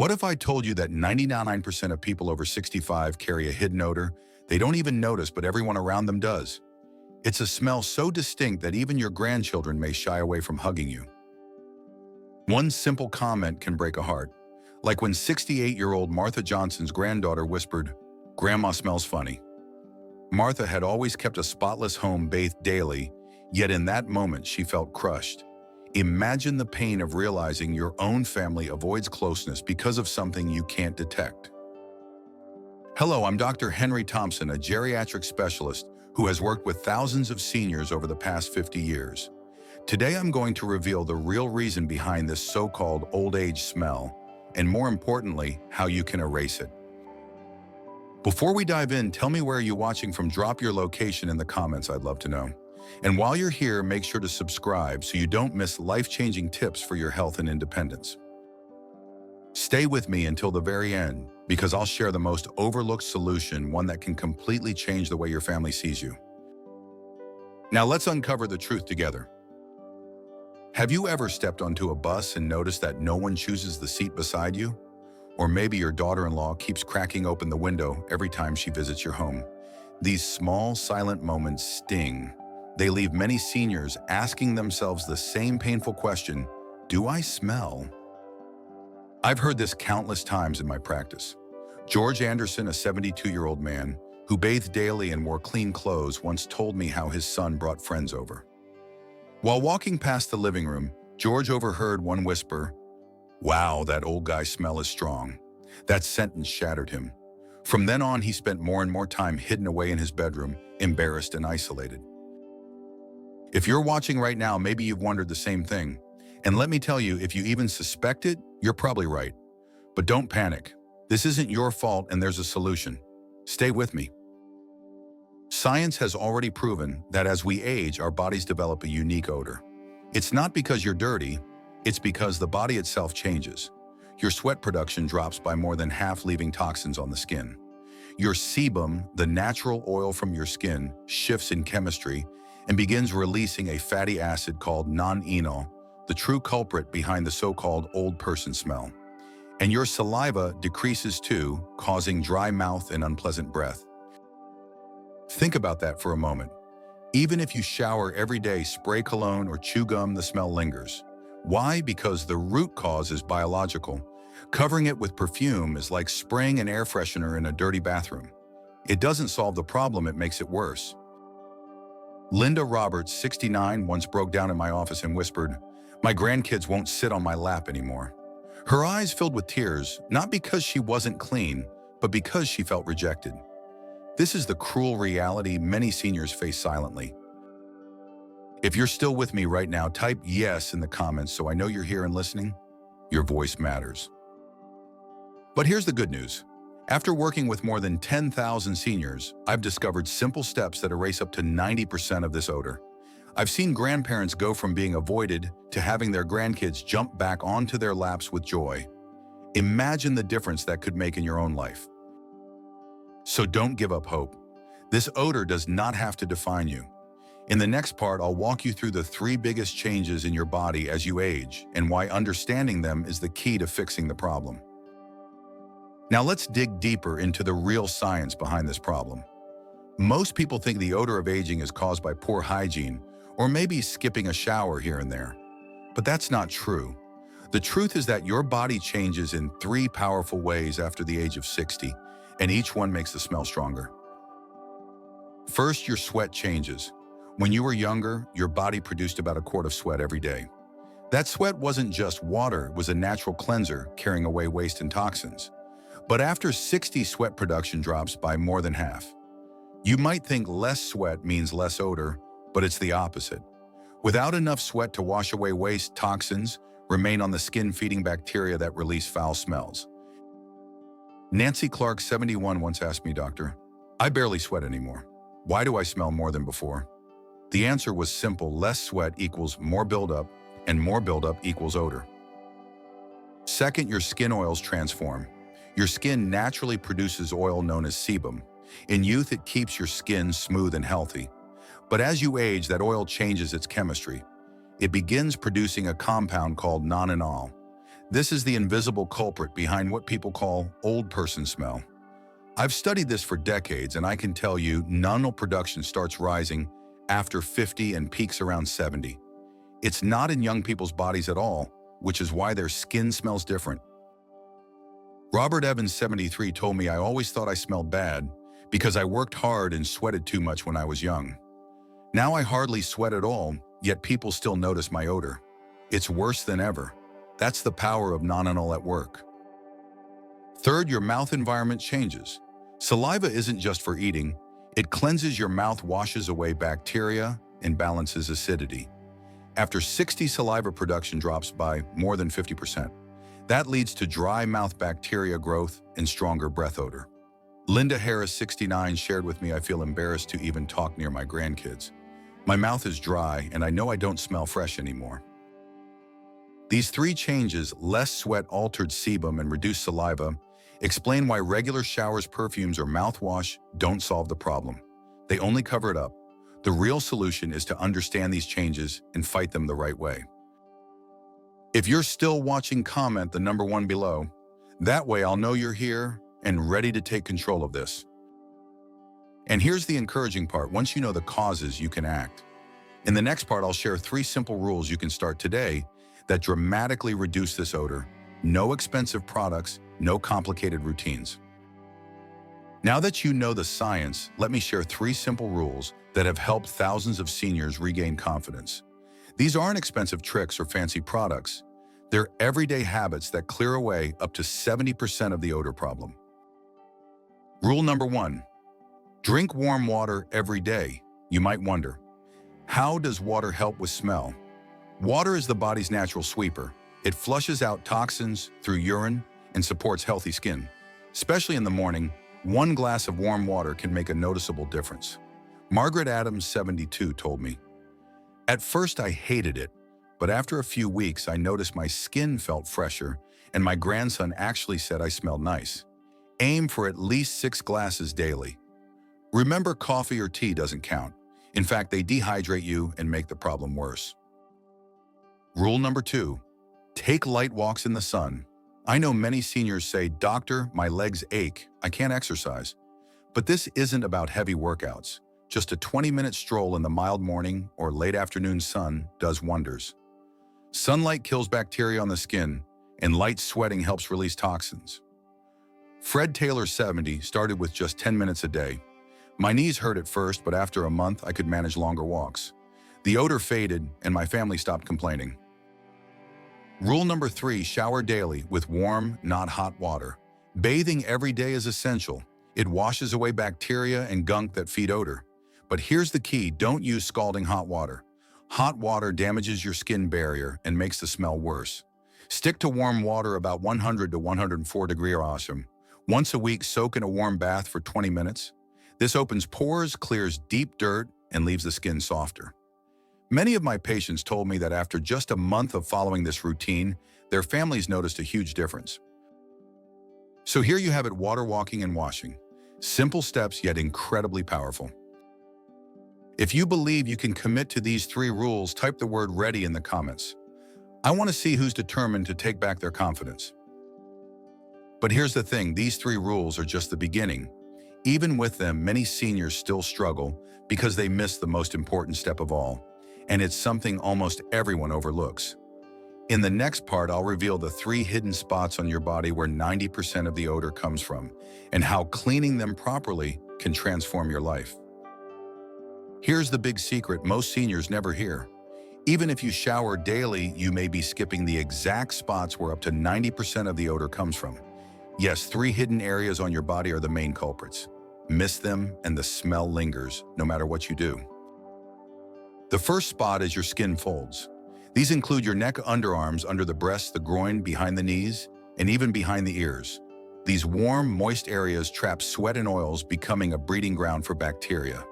What if I told you that 99% of people over 65 carry a hidden odor they don't even notice, but everyone around them does? It's a smell so distinct that even your grandchildren may shy away from hugging you. One simple comment can break a heart, like when 68-year-old Martha Johnson's granddaughter whispered, "Grandma smells funny." Martha had always kept a spotless home bathed daily, yet in that moment she felt crushed. Imagine the pain of realizing your own family avoids closeness because of something you can't detect. Hello, I'm Dr. Henry Thompson, a geriatric specialist who has worked with thousands of seniors over the past 50 years. Today I'm going to reveal the real reason behind this so-called old age smell, and more importantly, how you can erase it. Before we dive in, tell me where you're watching from. Drop your location in the comments, I'd love to know. And while you're here, make sure to subscribe so you don't miss life-changing tips for your health and independence. Stay with me until the very end, because I'll share the most overlooked solution, one that can completely change the way your family sees you. Now let's uncover the truth together. Have you ever stepped onto a bus and noticed that no one chooses the seat beside you? Or maybe your daughter-in-law keeps cracking open the window every time she visits your home. These small, silent moments sting. They leave many seniors asking themselves the same painful question, do I smell? I've heard this countless times in my practice. George Anderson, a 72-year-old man who bathed daily and wore clean clothes, once told me how his son brought friends over. While walking past the living room, George overheard one whisper, "Wow, that old guy's smell is strong." That sentence shattered him. From then on, he spent more and more time hidden away in his bedroom, embarrassed and isolated. If you're watching right now, maybe you've wondered the same thing. And let me tell you, if you even suspect it, you're probably right. But don't panic. This isn't your fault and there's a solution. Stay with me. Science has already proven that as we age, our bodies develop a unique odor. It's not because you're dirty, it's because the body itself changes. Your sweat production drops by more than half, leaving toxins on the skin. Your sebum, the natural oil from your skin, shifts in chemistry and begins releasing a fatty acid called non-enol, the true culprit behind the so-called old person smell. And your saliva decreases too, causing dry mouth and unpleasant breath. Think about that for a moment. Even if you shower every day, spray cologne, or chew gum, the smell lingers. Why? Because the root cause is biological. Covering it with perfume is like spraying an air freshener in a dirty bathroom. It doesn't solve the problem, it makes it worse. Linda Roberts, 69, once broke down in my office and whispered, "My grandkids won't sit on my lap anymore." Her eyes filled with tears, not because she wasn't clean, but because she felt rejected. This is the cruel reality many seniors face silently. If you're still with me right now, type yes in the comments so I know you're here and listening. Your voice matters. But here's the good news. After working with more than 10,000 seniors, I've discovered simple steps that erase up to 90% of this odor. I've seen grandparents go from being avoided to having their grandkids jump back onto their laps with joy. Imagine the difference that could make in your own life. So don't give up hope. This odor does not have to define you. In the next part, I'll walk you through the 3 biggest changes in your body as you age and why understanding them is the key to fixing the problem. Now let's dig deeper into the real science behind this problem. Most people think the odor of aging is caused by poor hygiene or maybe skipping a shower here and there. But that's not true. The truth is that your body changes in 3 powerful ways after the age of 60, and each one makes the smell stronger. First, your sweat changes. When you were younger, your body produced about a quart of sweat every day. That sweat wasn't just water, it was a natural cleanser carrying away waste and toxins. But after 60, sweat production drops by more than half. You might think less sweat means less odor, but it's the opposite. Without enough sweat to wash away waste, toxins remain on the skin, feeding bacteria that release foul smells. Nancy Clark, 71, once asked me, "Doctor, I barely sweat anymore. Why do I smell more than before?" The answer was simple: less sweat equals more buildup, and more buildup equals odor. Second, your skin oils transform. Your skin naturally produces oil known as sebum. In youth, it keeps your skin smooth and healthy. But as you age, that oil changes its chemistry. It begins producing a compound called non-enol. This is the invisible culprit behind what people call old person smell. I've studied this for decades, and I can tell you nonal production starts rising after 50 and peaks around 70. It's not in young people's bodies at all, which is why their skin smells different. Robert Evans, 73, told me I always thought I smelled bad because I worked hard and sweated too much when I was young. Now I hardly sweat at all, yet people still notice my odor. It's worse than ever. That's the power of nonanol at work. Third, your mouth environment changes. Saliva isn't just for eating. It cleanses your mouth, washes away bacteria, and balances acidity. After 60, saliva production drops by more than 50%. That leads to dry mouth bacteria growth and stronger breath odor. Linda Harris, 69, shared with me, I feel embarrassed to even talk near my grandkids. My mouth is dry, and I know I don't smell fresh anymore. These three changes, less sweat, altered sebum, and reduced saliva, explain why regular showers, perfumes, or mouthwash don't solve the problem. They only cover it up. The real solution is to understand these changes and fight them the right way. If you're still watching, comment the number 1 below. That way I'll know you're here and ready to take control of this. And here's the encouraging part. Once you know the causes, you can act. In the next part, I'll share 3 simple rules you can start today that dramatically reduce this odor. No expensive products, no complicated routines. Now that you know the science, let me share 3 simple rules that have helped thousands of seniors regain confidence. These aren't expensive tricks or fancy products. They're everyday habits that clear away up to 70% of the odor problem. Rule number 1, drink warm water every day. You might wonder, how does water help with smell? Water is the body's natural sweeper. It flushes out toxins through urine and supports healthy skin. Especially in the morning, 1 glass of warm water can make a noticeable difference. Margaret Adams, 72, told me, "At first I hated it, but after a few weeks I noticed my skin felt fresher, and my grandson actually said I smelled nice." Aim for at least 6 glasses daily. Remember, coffee or tea doesn't count. In fact, they dehydrate you and make the problem worse. Rule number 2, take light walks in the sun. I know many seniors say, "Doctor, my legs ache, I can't exercise." But this isn't about heavy workouts. Just a 20-minute stroll in the mild morning or late afternoon sun does wonders. Sunlight kills bacteria on the skin, and light sweating helps release toxins. Fred Taylor, 70, started with just 10 minutes a day. My knees hurt at first, but after a month, I could manage longer walks. The odor faded, and my family stopped complaining. Rule number 3, shower daily with warm, not hot water. Bathing every day is essential. It washes away bacteria and gunk that feed odor. But here's the key, don't use scalding hot water. Hot water damages your skin barrier and makes the smell worse. Stick to warm water about 100 to 104 degrees Celsius. Once a week, soak in a warm bath for 20 minutes. This opens pores, clears deep dirt, and leaves the skin softer. Many of my patients told me that after just a month of following this routine, their families noticed a huge difference. So here you have it, water walking and washing. Simple steps, yet incredibly powerful. If you believe you can commit to these 3 rules, type the word "ready" in the comments. I want to see who's determined to take back their confidence. But here's the thing, these 3 rules are just the beginning. Even with them, many seniors still struggle because they miss the most important step of all. And it's something almost everyone overlooks. In the next part, I'll reveal the 3 hidden spots on your body where 90% of the odor comes from, and how cleaning them properly can transform your life. Here's the big secret most seniors never hear. Even if you shower daily, you may be skipping the exact spots where up to 90% of the odor comes from. Yes, 3 hidden areas on your body are the main culprits. Miss them and the smell lingers, no matter what you do. The first spot is your skin folds. These include your neck, underarms, under the breasts, the groin, behind the knees, and even behind the ears. These warm, moist areas trap sweat and oils, becoming a breeding ground for bacteria.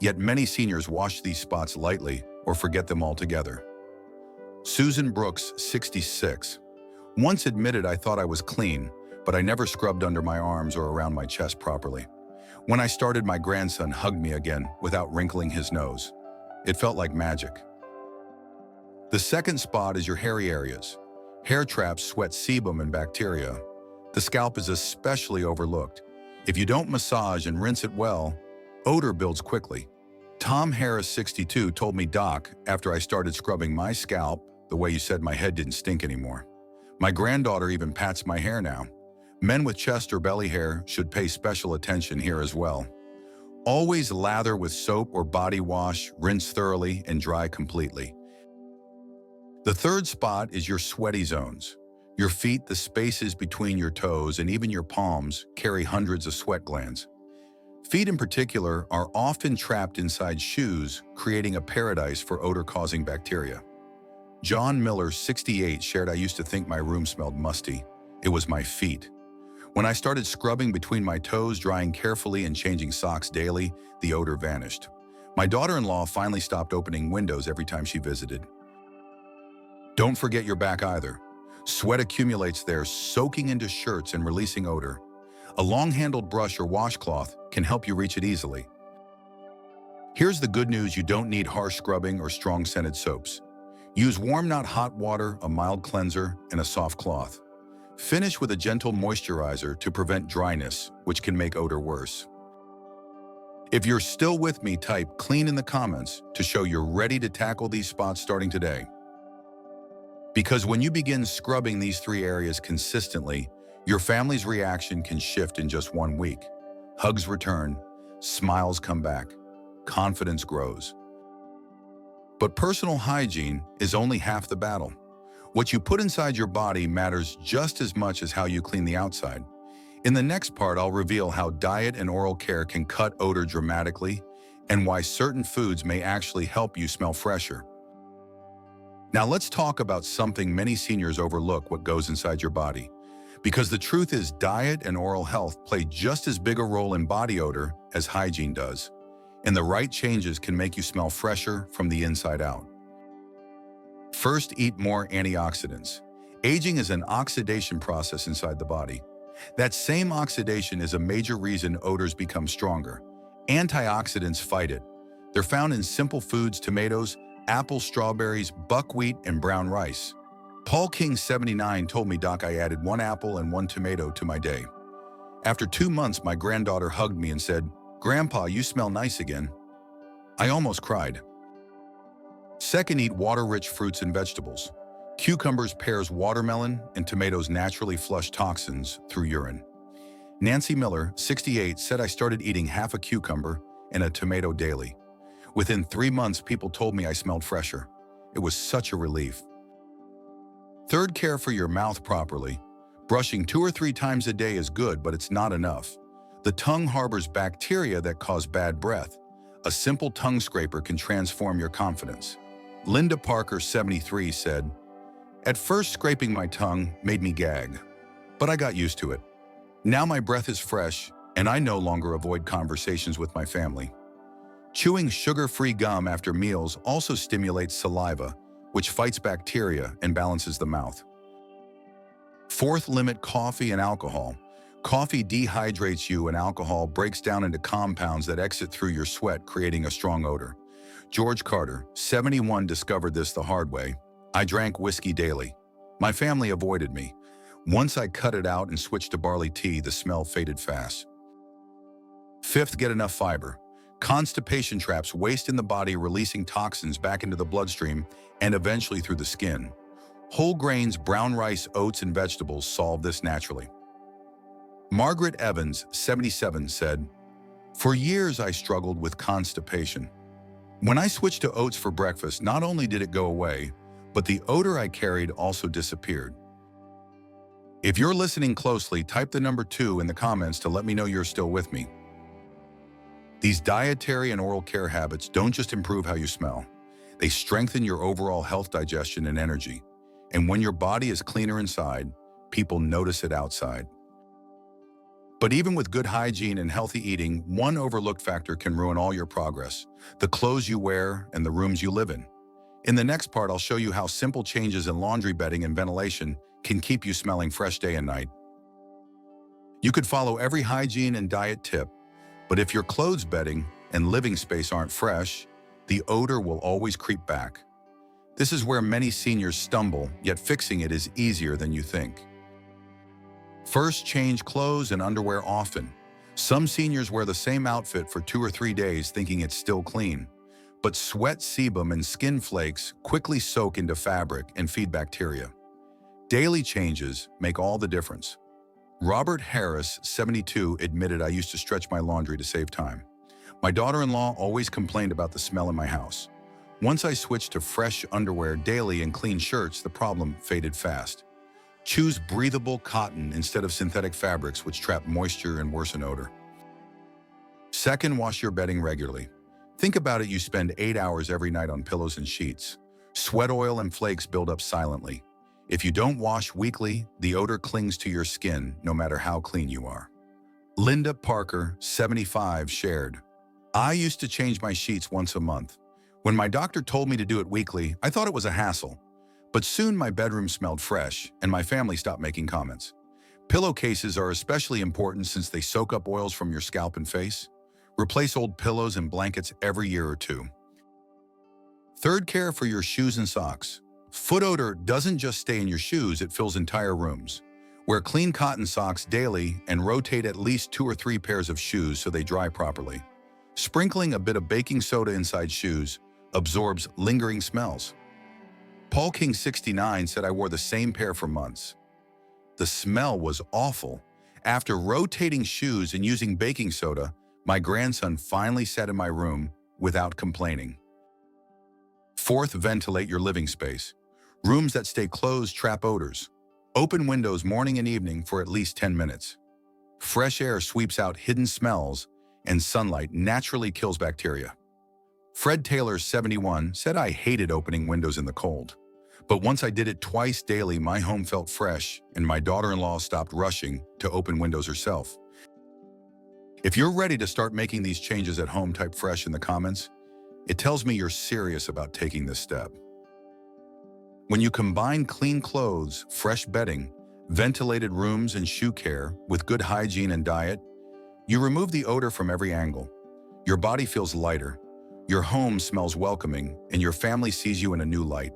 Yet many seniors wash these spots lightly or forget them altogether. Susan Brooks, 66. Once admitted, "I thought I was clean, but I never scrubbed under my arms or around my chest properly. When I started, my grandson hugged me again without wrinkling his nose. It felt like magic." The second spot is your hairy areas. Hair traps sweat sebum and bacteria. The scalp is especially overlooked. If you don't massage and rinse it well, odor builds quickly. Tom Harris, 62, told me, "Doc, after I started scrubbing my scalp, the way you said my head didn't stink anymore. My granddaughter even pats my hair now." Men with chest or belly hair should pay special attention here as well. Always lather with soap or body wash, rinse thoroughly, and dry completely. The third spot is your sweaty zones. Your feet, the spaces between your toes, and even your palms carry hundreds of sweat glands. Feet in particular are often trapped inside shoes, creating a paradise for odor-causing bacteria. John Miller, 68, shared, "I used to think my room smelled musty. It was my feet. When I started scrubbing between my toes, drying carefully and changing socks daily, the odor vanished. My daughter-in-law finally stopped opening windows every time she visited." Don't forget your back either. Sweat accumulates there, soaking into shirts and releasing odor. A long-handled brush or washcloth can help you reach it easily. Here's the good news: you don't need harsh scrubbing or strong scented soaps. Use warm, not hot water, a mild cleanser, and a soft cloth. Finish with a gentle moisturizer to prevent dryness, which can make odor worse. If you're still with me, type "clean" in the comments to show you're ready to tackle these spots starting today. Because when you begin scrubbing these three areas consistently, your family's reaction can shift in just 1 week. Hugs return, smiles come back, confidence grows. But personal hygiene is only half the battle. What you put inside your body matters just as much as how you clean the outside. In the next part, I'll reveal how diet and oral care can cut odor dramatically and why certain foods may actually help you smell fresher. Now let's talk about something many seniors overlook: what goes inside your body. Because the truth is, diet and oral health play just as big a role in body odor as hygiene does. And the right changes can make you smell fresher from the inside out. First, eat more antioxidants. Aging is an oxidation process inside the body. That same oxidation is a major reason odors become stronger. Antioxidants fight it. They're found in simple foods: tomatoes, apples, strawberries, buckwheat, and brown rice. Paul King, 79, told me, "Doc, I added 1 apple and 1 tomato to my day. After 2 months, my granddaughter hugged me and said, 'Grandpa, you smell nice again.' I almost cried." Second, eat water-rich fruits and vegetables. Cucumbers, pears, watermelon, and tomatoes naturally flush toxins through urine. Nancy Miller, 68, said, "I started eating half a cucumber and a tomato daily. Within 3 months, people told me I smelled fresher. It was such a relief." Third, care for your mouth properly. Brushing 2 or 3 times a day is good, but it's not enough. The tongue harbors bacteria that cause bad breath. A simple tongue scraper can transform your confidence. Linda Parker, 73, said, "At first, scraping my tongue made me gag, but I got used to it. Now my breath is fresh, and I no longer avoid conversations with my family." Chewing sugar-free gum after meals also stimulates saliva, which fights bacteria and balances the mouth. Fourth, limit coffee and alcohol. Coffee dehydrates you, and alcohol breaks down into compounds that exit through your sweat, creating a strong odor. George Carter, 71, discovered this the hard way. "I drank whiskey daily. My family avoided me. Once I cut it out and switched to barley tea, the smell faded fast." Fifth, get enough fiber. Constipation traps waste in the body, releasing toxins back into the bloodstream and eventually through the skin. Whole grains, brown rice, oats, and vegetables solve this naturally. Margaret Evans, 77, said, "For years I struggled with constipation. When I switched to oats for breakfast, not only did it go away, but the odor I carried also disappeared." If you're listening closely, type the number 2 in the comments to let me know you're still with me. These dietary and oral care habits don't just improve how you smell. They strengthen your overall health, digestion, and energy. And when your body is cleaner inside, people notice it outside. But even with good hygiene and healthy eating, one overlooked factor can ruin all your progress: the clothes you wear and the rooms you live in. In the next part, I'll show you how simple changes in laundry bedding and ventilation can keep you smelling fresh day and night. You could follow every hygiene and diet tip, but if your clothes, bedding, and living space aren't fresh, the odor will always creep back. This is where many seniors stumble, yet fixing it is easier than you think. First, change clothes and underwear often. Some seniors wear the same outfit for 2 or 3 days thinking it's still clean. But sweat, sebum, and skin flakes quickly soak into fabric and feed bacteria. Daily changes make all the difference. Robert Harris, 72, admitted, "I used to stretch my laundry to save time. My daughter-in-law always complained about the smell in my house. Once I switched to fresh underwear daily and clean shirts, the problem faded fast." Choose breathable cotton instead of synthetic fabrics which trap moisture and worsen odor. Second, wash your bedding regularly. Think about it, you spend 8 hours every night on pillows and sheets. Sweat oil and flakes build up silently. If you don't wash weekly, the odor clings to your skin no matter how clean you are. Linda Parker, 75, shared, "I used to change my sheets once a month. When my doctor told me to do it weekly, I thought it was a hassle. But soon my bedroom smelled fresh and my family stopped making comments." Pillowcases are especially important since they soak up oils from your scalp and face. Replace old pillows and blankets every year or 2. Third, care for your shoes and socks. Foot odor doesn't just stay in your shoes, it fills entire rooms. Wear clean cotton socks daily and rotate at least 2 or 3 pairs of shoes so they dry properly. Sprinkling a bit of baking soda inside shoes absorbs lingering smells. Paul King, 69, said, "I wore the same pair for months. The smell was awful. After rotating shoes and using baking soda, my grandson finally sat in my room without complaining." Fourth, ventilate your living space. Rooms that stay closed trap odors. Open windows morning and evening for at least 10 minutes. Fresh air sweeps out hidden smells, and sunlight naturally kills bacteria. Fred Taylor, 71, said, "I hated opening windows in the cold. But once I did it twice daily, my home felt fresh, and my daughter-in-law stopped rushing to open windows herself." If you're ready to start making these changes at home, type "fresh" in the comments. It tells me you're serious about taking this step. When you combine clean clothes, fresh bedding, ventilated rooms, and shoe care with good hygiene and diet, you remove the odor from every angle. Your body feels lighter, your home smells welcoming, and your family sees you in a new light.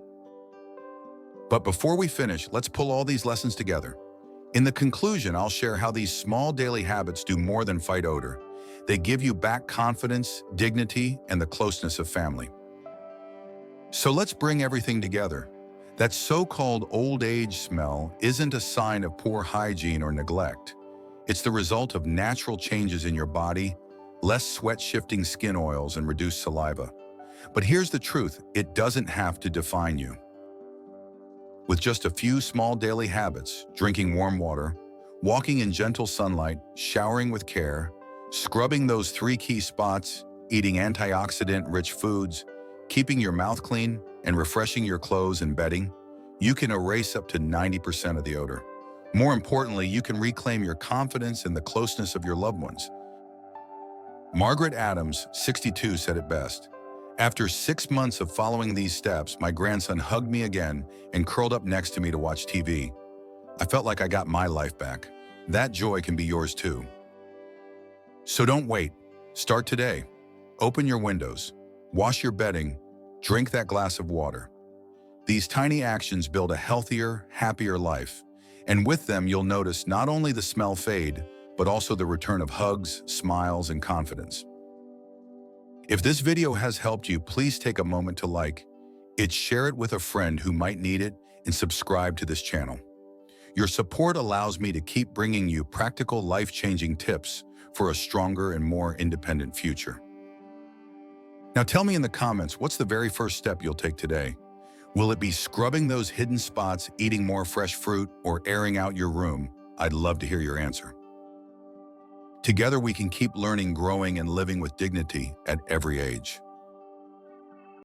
But before we finish, let's pull all these lessons together. In the conclusion, I'll share how these small daily habits do more than fight odor. They give you back confidence, dignity, and the closeness of family. So let's bring everything together. That so-called old age smell isn't a sign of poor hygiene or neglect. It's the result of natural changes in your body, less sweat-shifting skin oils, and reduced saliva. But here's the truth, it doesn't have to define you. With just a few small daily habits, drinking warm water, walking in gentle sunlight, showering with care, scrubbing those 3 key spots, eating antioxidant-rich foods, keeping your mouth clean, and refreshing your clothes and bedding, you can erase up to 90% of the odor. More importantly, you can reclaim your confidence and the closeness of your loved ones. Margaret Adams, 62, said it best, "After 6 months of following these steps, my grandson hugged me again and curled up next to me to watch TV. I felt like I got my life back." That joy can be yours too. So don't wait. Start today. Open your windows, wash your bedding, drink that glass of water. These tiny actions build a healthier, happier life. And with them, you'll notice not only the smell fade, but also the return of hugs, smiles, and confidence. If this video has helped you, please take a moment to like it, share it with a friend who might need it, and subscribe to this channel. Your support allows me to keep bringing you practical, life-changing tips for a stronger and more independent future. Now tell me in the comments, what's the very first step you'll take today? Will it be scrubbing those hidden spots, eating more fresh fruit, or airing out your room? I'd love to hear your answer. Together we can keep learning, growing, and living with dignity at every age.